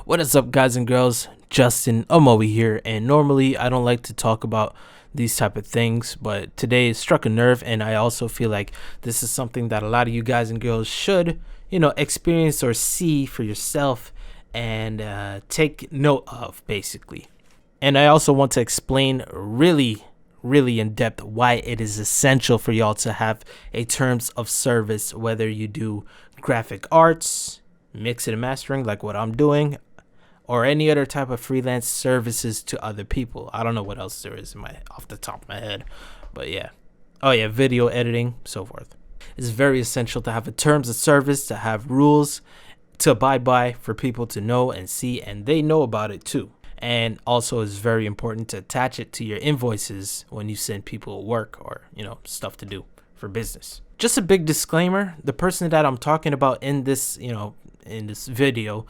What is up, guys and girls? Justin Omoi here, and normally I don't like to talk about these type of things, but today it struck a nerve, and I also feel like this is something that a lot of you guys and girls should, experience or see for yourself and take note of, basically. And I also want to explain really in depth why it is essential for y'all to have a terms of service, whether you do graphic arts, mixing and mastering like what I'm doing, or any other type of freelance services to other people. I don't know what else there is off the top of my head, but yeah. Oh yeah, video editing, so forth. It's very essential to have a terms of service, to have rules to abide by for people to know and see, and they know about it too. And also it's very important to attach it to your invoices when you send people work or, stuff to do for business. Just a big disclaimer, the person that I'm talking about in this, in this video,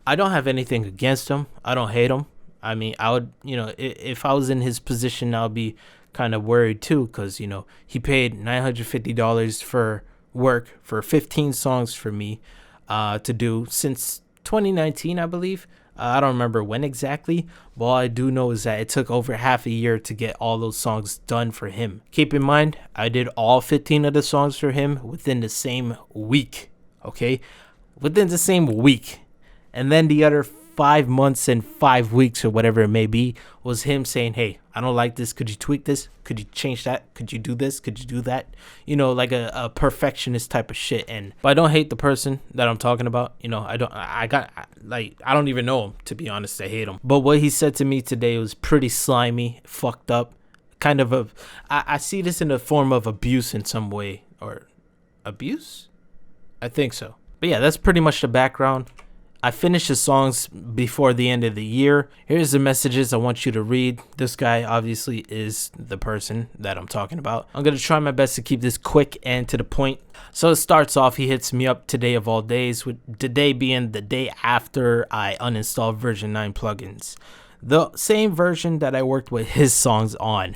I don't have anything against him. I don't hate him. I mean, I would, if I was in his position, I'd be kind of worried too, because, he paid $950 for work for 15 songs for me to do since 2019, I believe. I don't remember when exactly, but all I do know is that it took over half a year to get all those songs done for him. Keep in mind, I did all 15 of the songs for him within the same week, okay? Within the same week. And then the other 5 months and 5 weeks or whatever it may be was him saying, hey, I don't like this. Could you tweak this? Could you change that? Could you do this? Could you do that? Like a perfectionist type of shit. But I don't hate the person that I'm talking about. I don't even know him, to be honest. I hate him. But what he said to me today was pretty slimy, fucked up. Kind of I see this in a form of abuse in some way. Or abuse? I think so. But yeah, that's pretty much the background. I finished the songs before the end of the year. Here's the messages I want you to read. This guy obviously is the person that I'm talking about. I'm going to try my best to keep this quick and to the point. So it starts off, he hits me up today of all days, with today being the day after I uninstalled version 9 plugins. The same version that I worked with his songs on.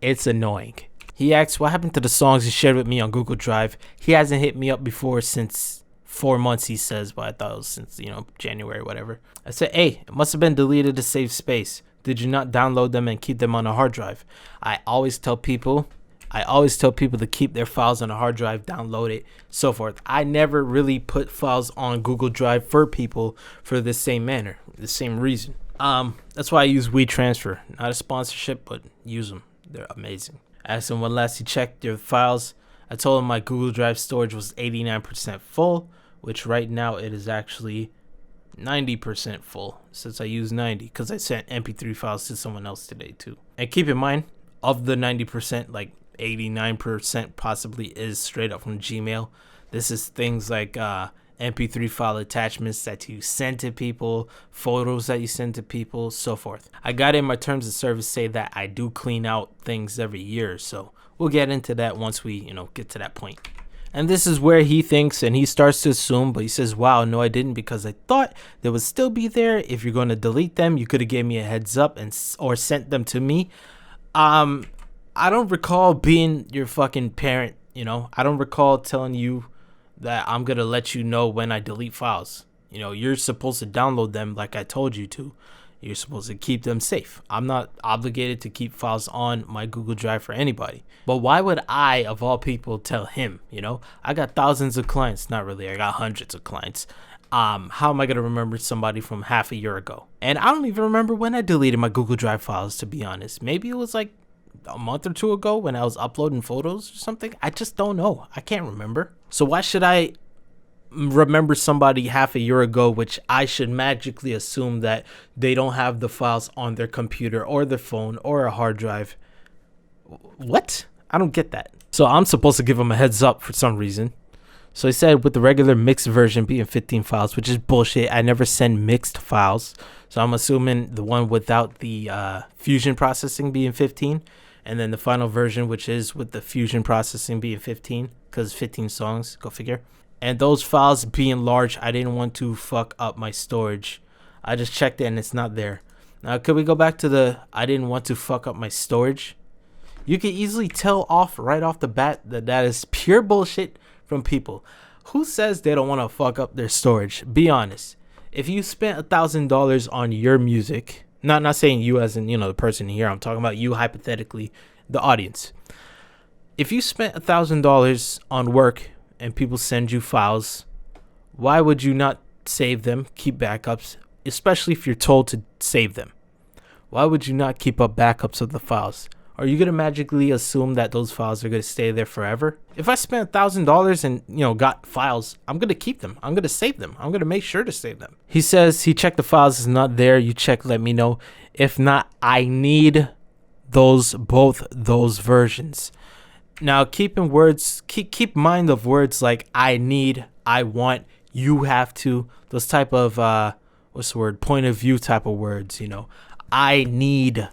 It's annoying. He asks what happened to the songs he shared with me on Google Drive. He hasn't hit me up before since 4 months, he says, but I thought it was since, January, whatever. I said, hey, it must have been deleted to save space. Did you not download them and keep them on a hard drive? I always tell people to keep their files on a hard drive, download it, so forth. I never really put files on Google Drive for people for the same manner, the same reason. That's why I use WeTransfer. Not a sponsorship, but use them. They're amazing. I asked him when last he checked their files. I told him my Google Drive storage was 89% full, which right now it is actually 90% full, since I use 90 because I sent MP3 files to someone else today too. And keep in mind, of the 90%, like 89% possibly is straight up from Gmail. This is things like MP3 file attachments that you send to people, photos that you send to people, so forth. I got in my terms of service say that I do clean out things every year, so we'll get into that once we, get to that point. And this is where he thinks and he starts to assume, but he says, wow, no, I didn't, because I thought they would still be there. If you're going to delete them, you could have gave me a heads up or sent them to me. I don't recall being your fucking parent, I don't recall telling you that I'm going to let you know when I delete files. You're supposed to download them like I told you to. You're supposed to keep them safe. I'm not obligated to keep files on my Google Drive for anybody. But why would I, of all people, tell him? I got thousands of clients. Not really. I got hundreds of clients. How am I going to remember somebody from half a year ago? And I don't even remember when I deleted my Google Drive files, to be honest. Maybe it was like a month or two ago when I was uploading photos or something. I just don't know. I can't remember. So why should I remember somebody half a year ago, which I should magically assume that they don't have the files on their computer or their phone or a hard drive? What? I don't get that. So I'm supposed to give them a heads up for some reason. So he said with the regular mixed version being 15 files, which is bullshit. I never send mixed files. So I'm assuming the one without the fusion processing being 15. And then the final version, which is with the fusion processing being 15, because 15 songs, go figure. And those files being large, I didn't want to fuck up my storage. I just checked it and it's not there. Now, could we go back to the I didn't want to fuck up my storage? You can easily tell right off the bat that is pure bullshit from people. Who says they don't want to fuck up their storage? Be honest. if you spent $1,000 on your music, not saying you as in, the person here, I'm talking about you hypothetically, the audience. If you spent $1,000 on work and people send you files, why would you not save them, keep backups, especially if you're told to save them? Why would you not keep up backups of the files? Are you going to magically assume that those files are going to stay there forever? If I spent $1,000 and, got files, I'm going to keep them. I'm going to save them. I'm going to make sure to save them. He says he checked the files. It's not there. You check, let me know. If not, I need both those versions. Now, keep mind of words like I need, I want, you have to, those type of, point of view type of words, I need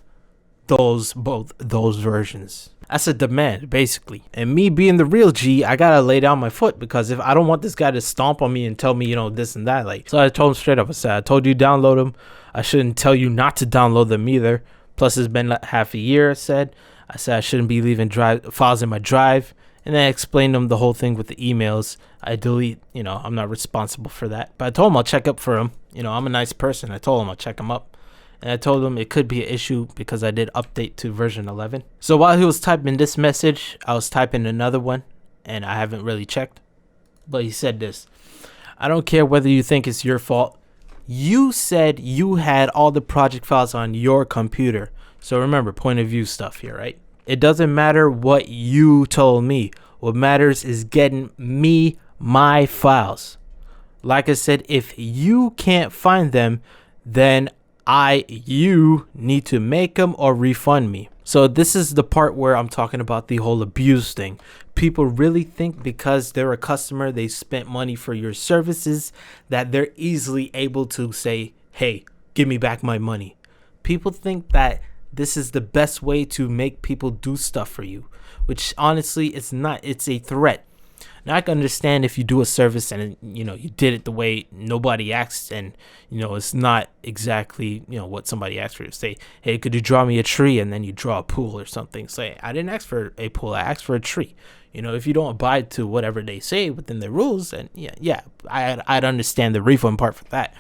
both those versions. That's a demand, basically. And me being the real G, I gotta lay down my foot, because if I don't want this guy to stomp on me and tell me, this and that, so I told him straight up. I said, I told you download them. I shouldn't tell you not to download them either. Plus, it's been half a year. I said I shouldn't be leaving files in my drive. And then I explained to him the whole thing with the emails. I delete, I'm not responsible for that. But I told him I'll check up for him. I'm a nice person. I told him I'll check him up. And I told him it could be an issue because I did update to version 11. So while he was typing this message, I was typing another one, and I haven't really checked. But he said this: I don't care whether you think it's your fault. You said you had all the project files on your computer. So remember, point of view stuff here, right? It doesn't matter what you told me. What matters is getting me my files. Like I said, if you can't find them, then you need to make them or refund me. So this is the part where I'm talking about the whole abuse thing. People really think because they're a customer, they spent money for your services, that they're easily able to say, hey, give me back my money. People think that this is the best way to make people do stuff for you, which honestly, it's not. It's a threat. Now, I can understand if you do a service and, you did it the way nobody asked, and, it's not exactly, what somebody asked for. Say, hey, could you draw me a tree? And then you draw a pool or something. Say, I didn't ask for a pool. I asked for a tree. If you don't abide to whatever they say within the rules, then I'd understand the refund part for that.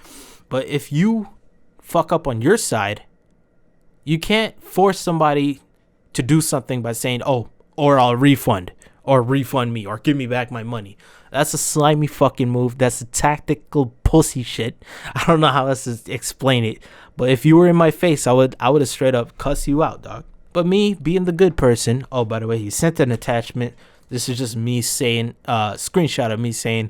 But if you fuck up on your side, you can't force somebody to do something by saying, oh, or I'll refund. Or refund me, or give me back my money. That's a slimy fucking move. That's a tactical pussy shit. I don't know how else to explain it. But if you were in my face, I would have straight up cuss you out, dog. But me being the good person. Oh, by the way, he sent an attachment. This is just me saying, screenshot of me saying,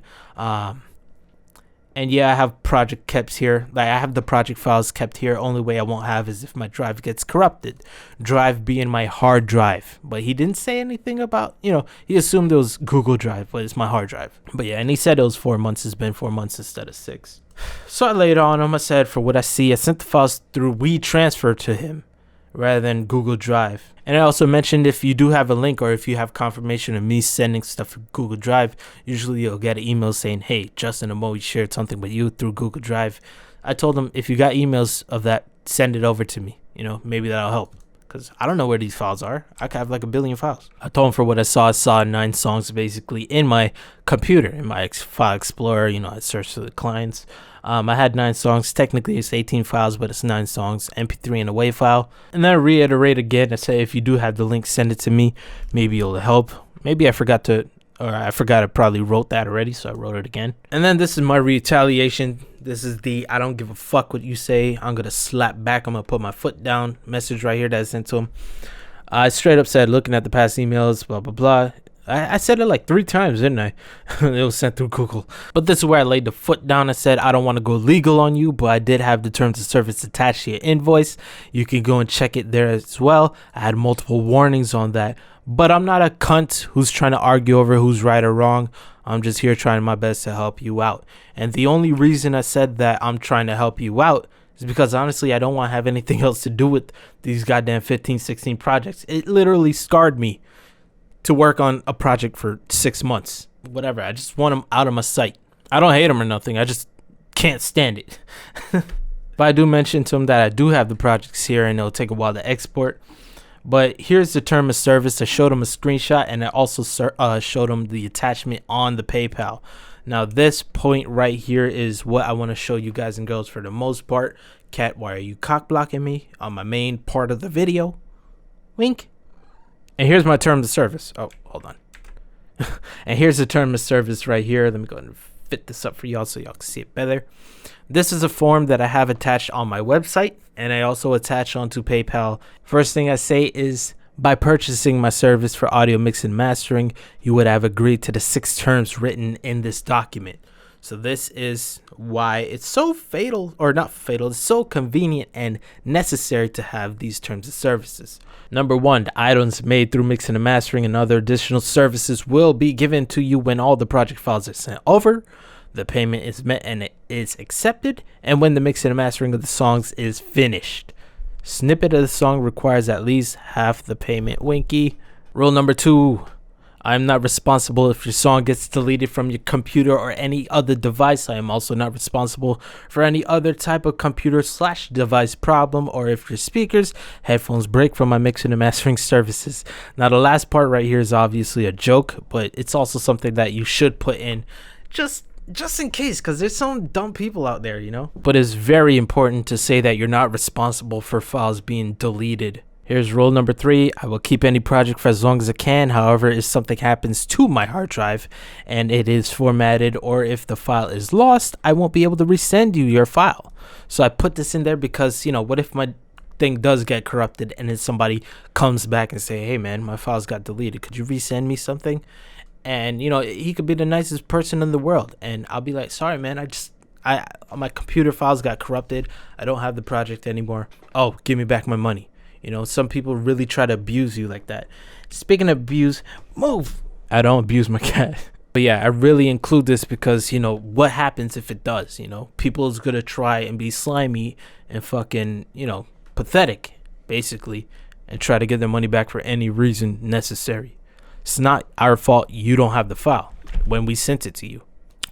and yeah, I have project kept here. I have the project files kept here. Only way I won't have is if my drive gets corrupted. Drive being my hard drive. But he didn't say anything about, he assumed it was Google Drive, but it's my hard drive. But yeah, and he said it was 4 months. It's been 4 months instead of 6. So I laid on him. I said, for what I see, I sent the files through WeTransfer to him rather than Google Drive. And I also mentioned if you do have a link or if you have confirmation of me sending stuff to Google Drive, usually you'll get an email saying, hey, Justin Omoi shared something with you through Google Drive. I told him, if you got emails of that, send it over to me. Maybe that'll help. Because I don't know where these files are. I could have like a billion files. I told him for what I saw 9 songs basically in my computer, in my file explorer. I searched for the clients. I had 9 songs. Technically, it's 18 files, but it's 9 songs, MP3 and a WAV file. And then I reiterate again. I say, if you do have the link, send it to me. Maybe it'll help. Maybe I forgot I probably wrote that already, so I wrote it again. And then this is my retaliation. This is the I don't give a fuck what you say. I'm going to slap back. I'm going to put my foot down message right here that I sent to him. I straight up said, looking at the past emails, blah, blah, blah. I said it like 3 times, didn't I? It was sent through Google. But this is where I laid the foot down. I said, I don't want to go legal on you, but I did have the terms of service attached to your invoice. You can go and check it there as well. I had multiple warnings on that. But I'm not a cunt who's trying to argue over who's right or wrong. I'm just here trying my best to help you out. And the only reason I said that I'm trying to help you out is because honestly, I don't want to have anything else to do with these goddamn 15, 16 projects. It literally scarred me to work on a project for 6 months. Whatever. I just want them out of my sight. I don't hate them or nothing. I just can't stand it. But I do mention to him that I do have the projects here and it'll take a while to export. But here's the term of service. I showed him a screenshot and I also showed him the attachment on the PayPal. Now this point right here is what I want to show you guys and girls for the most part. Cat, why are you cock blocking me on my main part of the video? Wink. And here's my terms of service. Oh, hold on. And here's the term of service right here. Let me go ahead and fit this up for y'all so y'all can see it better. This is a form that I have attached on my website, and I also attach onto PayPal. First thing I say is, by purchasing my service for audio mix and mastering, you would have agreed to the 6 terms written in this document. So this is why it's so fatal, or not fatal, it's so convenient and necessary to have these terms of services. Number 1, the items made through mixing and mastering and other additional services will be given to you when all the project files are sent over, the payment is met and it is accepted, and when the mixing and mastering of the songs is finished. Snippet of the song requires at least half the payment. Winky. Rule number 2. I'm not responsible if your song gets deleted from your computer or any other device. I am also not responsible for any other type of computer/device problem, or if your speakers, headphones break from my mixing and mastering services. Now the last part right here is obviously a joke, but it's also something that you should put in just in case, because there's some dumb people out there, you know. But it's very important to say that you're not responsible for files being deleted. Here's rule number 3. I will keep any project for as long as I can. However, if something happens to my hard drive and it is formatted, or if the file is lost, I won't be able to resend you your file. So I put this in there because, you know, what if my thing does get corrupted and then somebody comes back and say, hey man, my files got deleted, could you resend me something? And, you know, he could be the nicest person in the world, and I'll be like, sorry man, my computer files got corrupted, I don't have the project anymore. Oh, give me back my money. You know, some people really try to abuse you like that. Speaking of abuse, move. I don't abuse my cat. But yeah, I really include this because, you know, what happens if it does? You know, people is going to try and be slimy and fucking, you know, pathetic, basically, and try to get their money back for any reason necessary. It's not our fault you don't have the file when we sent it to you.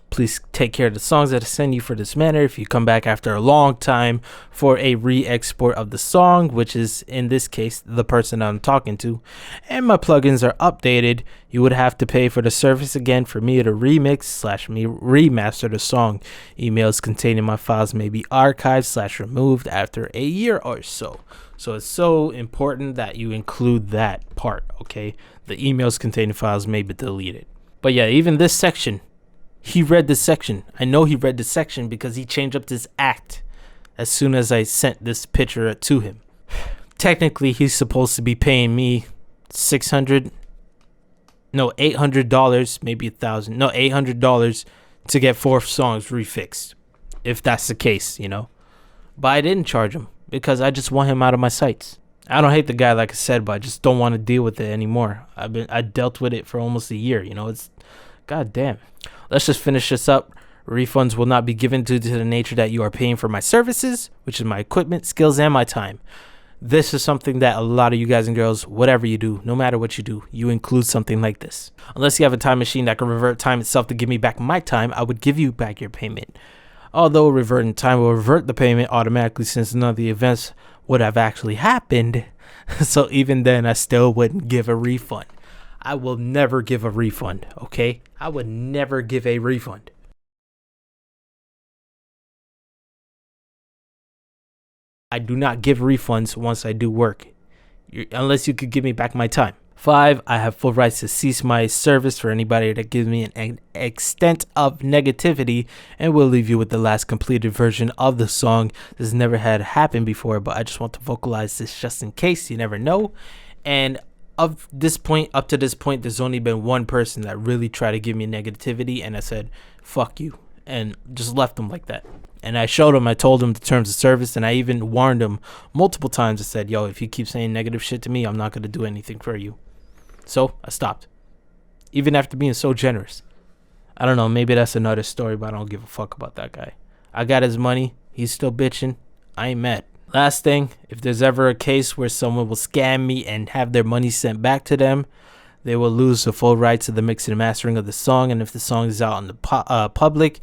Please take care of the songs that I send you for this manner. If you come back after a long time for a re-export of the song, which is in this case the person I'm talking to, and my plugins are updated, you would have to pay for the service again for me to remix/me remaster the song. Emails containing my files may be archived/removed after a year or so. So it's so important that you include that part, okay? The emails containing files may be deleted. But yeah, even this section, he read this section. I know he read this section because he changed up this act as soon as I sent this picture to him. Technically, he's supposed to be paying me $800, maybe $1,000, $800 to get 4 songs refixed, if that's the case, you know. But I didn't charge him because I just want him out of my sights. I don't hate the guy, like I said, but I just don't want to deal with it anymore. I dealt with it for almost a year, you know. It's goddamn. Let's just finish this up. Refunds will not be given due to the nature that you are paying for my services, which is my equipment, skills, and my time. This is something that a lot of you guys and girls, whatever you do, no matter what you do, you include something like this. Unless you have a time machine that can revert time itself to give me back my time, I would give you back your payment. Although reverting time will revert the payment automatically since none of the events would have actually happened. So even then, I still wouldn't give a refund. I will never give a refund, okay? I would never give a refund. I do not give refunds once I do work, unless you could give me back my time. 5, I have full rights to cease my service for anybody that gives me an extent of negativity, and will leave you with the last completed version of the song. This never had happened before, but I just want to vocalize this just in case, you never know. And up to this point, there's only been one person that really tried to give me negativity, and I said, fuck you, and just left them like that. And I showed him, I told him the terms of service, and I even warned him multiple times. I said, yo, if you keep saying negative shit to me, I'm not going to do anything for you. So I stopped, even after being so generous. I don't know, maybe that's another story, but I don't give a fuck about that guy. I got his money. He's still bitching. I ain't mad. Last thing, if there's ever a case where someone will scam me and have their money sent back to them, they will lose the full rights to the mixing and mastering of the song. And if the song is out in the public,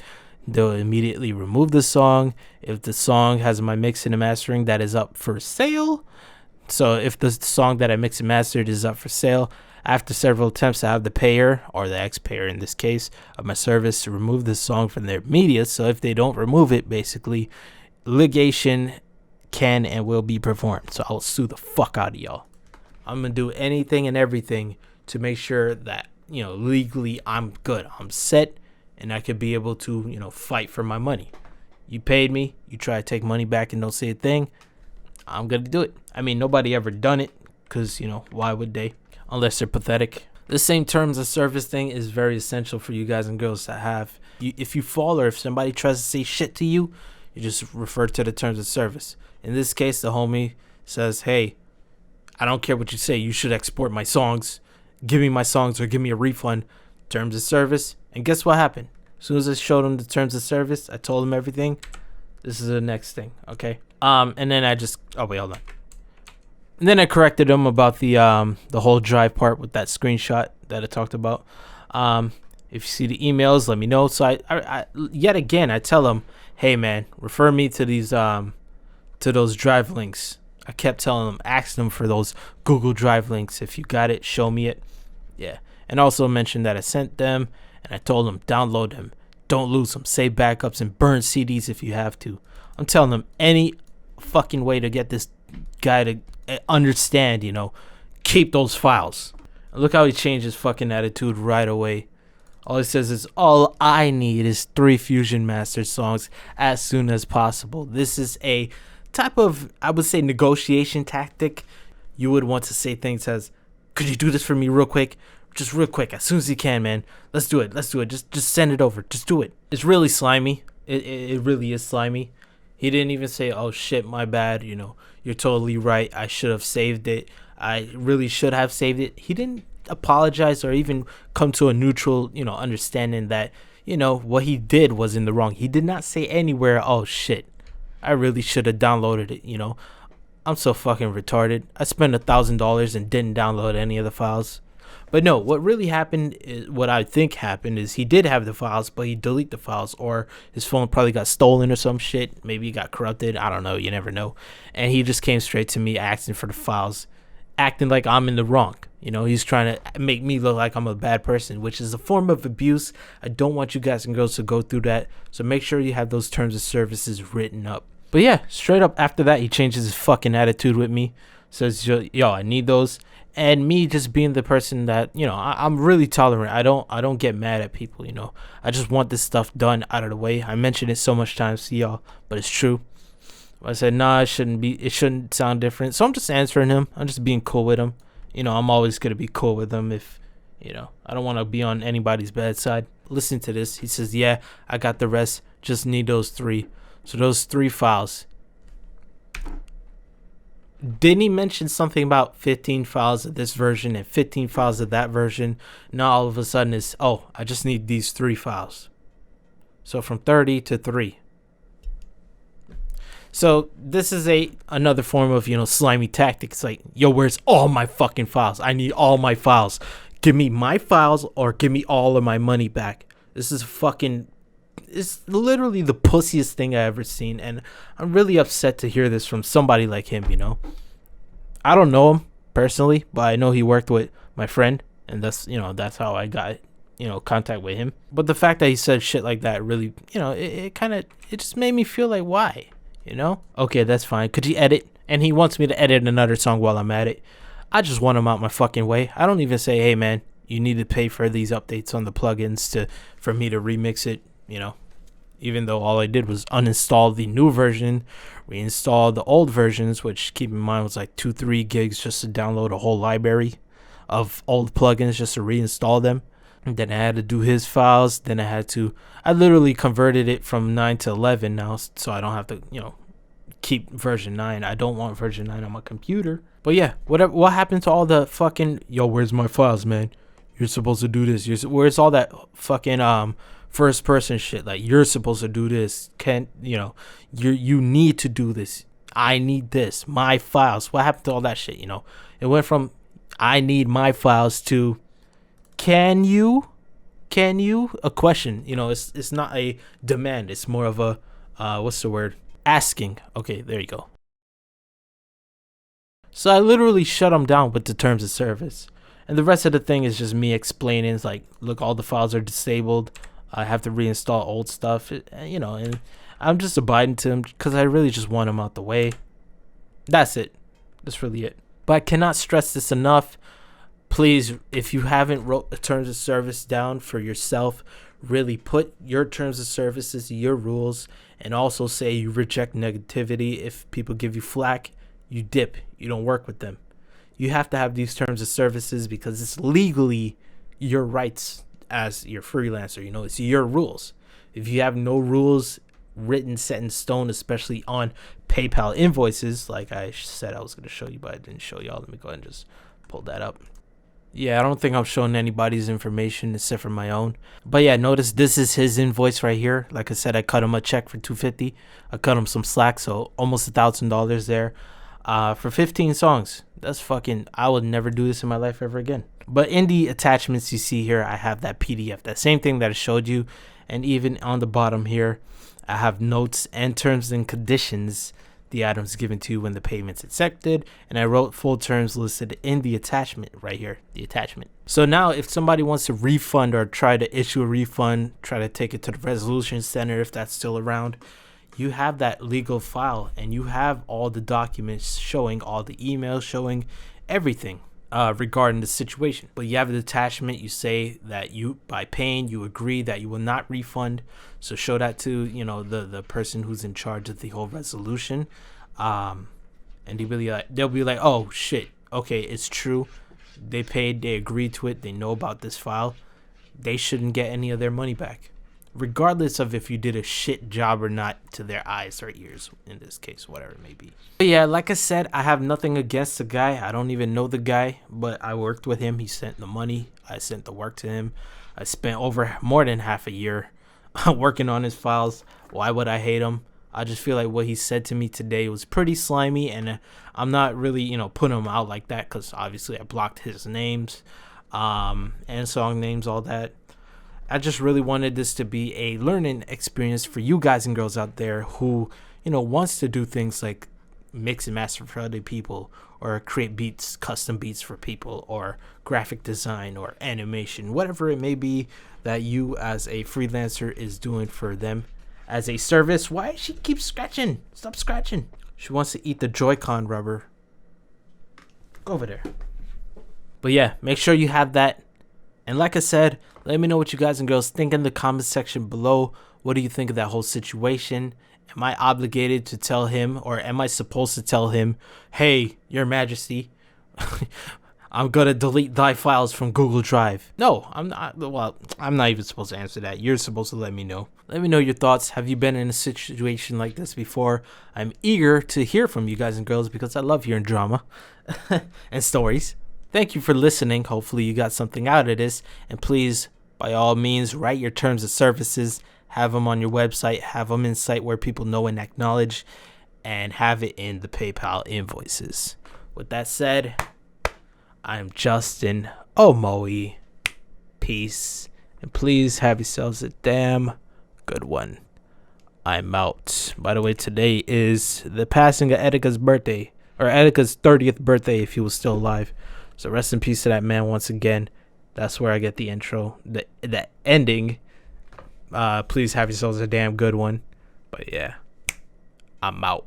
they'll immediately remove the song. If the song has my mixing and mastering that is up for sale, so if the song that I mixed and mastered is up for sale, After several attempts, I have the payer, or the ex-payer in this case, of my service to remove this song from their media. So if they don't remove it, basically, litigation can and will be performed. So I'll sue the fuck out of y'all. I'm going to do anything and everything to make sure that, legally I'm good. I'm set, and I could be able to, fight for my money. You paid me. You try to take money back and don't say a thing. I'm going to do it. I mean, nobody ever done it because, why would they? Unless they're pathetic. The same terms of service thing is very essential for you guys and girls to have. If you fall or if somebody tries to say shit to you, you just refer to the terms of service. In this case, the homie says, hey, I don't care what you say. You should export my songs. Give me my songs or give me a refund. Terms of service. And guess what happened? As soon as I showed him the terms of service, I told him everything. This is the next thing, okay? And then wait, hold on. And then I corrected him about the whole drive part with that screenshot that I talked about. If you see the emails, let me know. So I yet again I tell him, hey man, refer me to these to those drive links. I kept telling him, asking him for those Google Drive links. If you got it, show me it. Yeah. And also mentioned that I sent them, and I told him, download them. Don't lose them. Save backups and burn CDs if you have to. I'm telling him any fucking way to get this guy to understand, keep those files. Look how he changed his fucking attitude right away. All he says is, all I need is 3 Fusion Master songs as soon as possible. This is a type of, I would say, negotiation tactic. You would want to say things as, could you do this for me real quick? Just real quick, as soon as you can, man. Let's do it. Just send it over. Just do it. It's really slimy. It really is slimy. He didn't even say, oh shit, my bad. You're totally right. I should have saved it. I really should have saved it. He didn't apologize or even come to a neutral, understanding that, what he did was in the wrong. He did not say anywhere, oh shit, I really should have downloaded it. I'm so fucking retarded. I spent $1,000 and didn't download any of the files. But no, what really happened is, what I think happened is he did have the files, but he deleted the files, or his phone probably got stolen or some shit. Maybe he got corrupted. I don't know. You never know. And he just came straight to me asking for the files, acting like I'm in the wrong. He's trying to make me look like I'm a bad person, which is a form of abuse. I don't want you guys and girls to go through that. So make sure you have those terms of services written up. But yeah, straight up after that, he changes his fucking attitude with me. Says, yo, I need those. And me just being the person that, I'm really tolerant. I don't get mad at people, I just want this stuff done out of the way. I mentioned it so much times to y'all, but it's true. I said, nah, it shouldn't sound different. So I'm just answering him. I'm just being cool with him. I'm always going to be cool with him if, I don't want to be on anybody's bad side. Listen to this. He says, yeah, I got the rest. Just need those 3. So those 3 files. Didn't he mention something about 15 files of this version and 15 files of that version? Now all of a sudden it's, oh, I just need these 3 files. So from 30 to 3. So this is another form of, slimy tactics. Like, yo, where's all my fucking files? I need all my files. Give me my files or give me all of my money back. This is it's literally the pussiest thing I ever seen, and I'm really upset to hear this from somebody like him. I don't know him personally, but I know he worked with my friend, and that's how I got contact with him. But the fact that he said shit like that really, it just made me feel like, why? Okay, that's fine. Could you edit? And he wants me to edit another song while I'm at it. I just want him out my fucking way. I don't even say, hey man, you need to pay for these updates on the plugins for me to remix it. Even though all I did was uninstall the new version, reinstall the old versions, which, keep in mind, was like 2-3 gigs just to download a whole library of old plugins just to reinstall them. And then I had to do his files. Then I literally converted it from 9 to 11 now, so I don't have to, keep version 9. I don't want version 9 on my computer. But yeah, what happened to all the fucking, yo, where's my files, man? You're supposed to do this. Where's all that fucking first person shit? Like, you're supposed to do this. You need to do this. I need this. My files. What happened to all that shit? It went from I need my files to can you a question. It's not a demand. It's more of a what's the word? Asking. Okay, there you go. So I literally shut him down with the terms of service. And the rest of the thing is just me explaining. It's like, look, all the files are disabled. I have to reinstall old stuff, and I'm just abiding to him because I really just want him out the way. That's it. That's really it. But I cannot stress this enough. Please, if you haven't wrote the terms of service down for yourself, really put your terms of services, your rules, and also say you reject negativity. If people give you flack, you dip. You don't work with them. You have to have these terms of services because it's legally your rights as your freelancer. It's your rules. If you have no rules written, set in stone, especially on PayPal invoices, like I said I was going to show you, but I didn't show y'all. Let me go ahead and just pull that up. Yeah, I don't think I'm showing anybody's information except for my own. But yeah, notice this is his invoice right here. Like I said, I cut him a check for $250. I cut him some slack, so almost $1,000 there. For 15 songs. That's fucking, I would never do this in my life ever again. But in the attachments you see here, I have that PDF, that same thing that I showed you. And even on the bottom here, I have notes and terms and conditions, the items given to you when the payment's accepted. And I wrote full terms listed in the attachment right here, the attachment. So now if somebody wants to refund or try to issue a refund, try to take it to the resolution center if that's still around, you have that legal file and you have all the documents showing, all the emails showing everything regarding the situation. But you have the attachment. You say that you, by paying, you agree that you will not refund. So show that to the person who's in charge of the whole resolution, and they'll be like, oh shit, okay, it's true. They paid, they agreed to it, they know about this file. They shouldn't get any of their money back, regardless of if you did a shit job or not to their eyes or ears, in this case, whatever it may be. But yeah, like I said, I have nothing against the guy. I don't even know the guy, but I worked with him. He sent the money. I sent the work to him. I spent more than half a year working on his files. Why would I hate him? I just feel like what he said to me today was pretty slimy, and I'm not really, putting him out like that because obviously I blocked his names and song names, all that. I just really wanted this to be a learning experience for you guys and girls out there who, wants to do things like mix and master for other people, or create beats, custom beats for people, or graphic design or animation, whatever it may be that you as a freelancer is doing for them as a service. Why she keeps scratching? Stop scratching. She wants to eat the Joy-Con rubber. Go over there. But yeah, make sure you have that. And like I said, let me know what you guys and girls think in the comment section below. What do you think of that whole situation? Am I obligated to tell him, or am I supposed to tell him, hey, Your Majesty, I'm going to delete thy files from Google Drive? No, I'm not. Well, I'm not even supposed to answer that. You're supposed to let me know. Let me know your thoughts. Have you been in a situation like this before? I'm eager to hear from you guys and girls because I love hearing drama and stories. Thank you for listening. Hopefully you got something out of this. And please, by all means, write your terms of services. Have them on your website. Have them in site where people know and acknowledge. And have it in the PayPal invoices. With that said, I'm Justin Omoi. Peace. And please have yourselves a damn good one. I'm out. By the way, today is the passing of Etika's birthday. Or Etika's 30th birthday if he was still alive. So rest in peace to that man once again. That's where I get the intro. The ending. Please have yourselves a damn good one. But yeah, I'm out.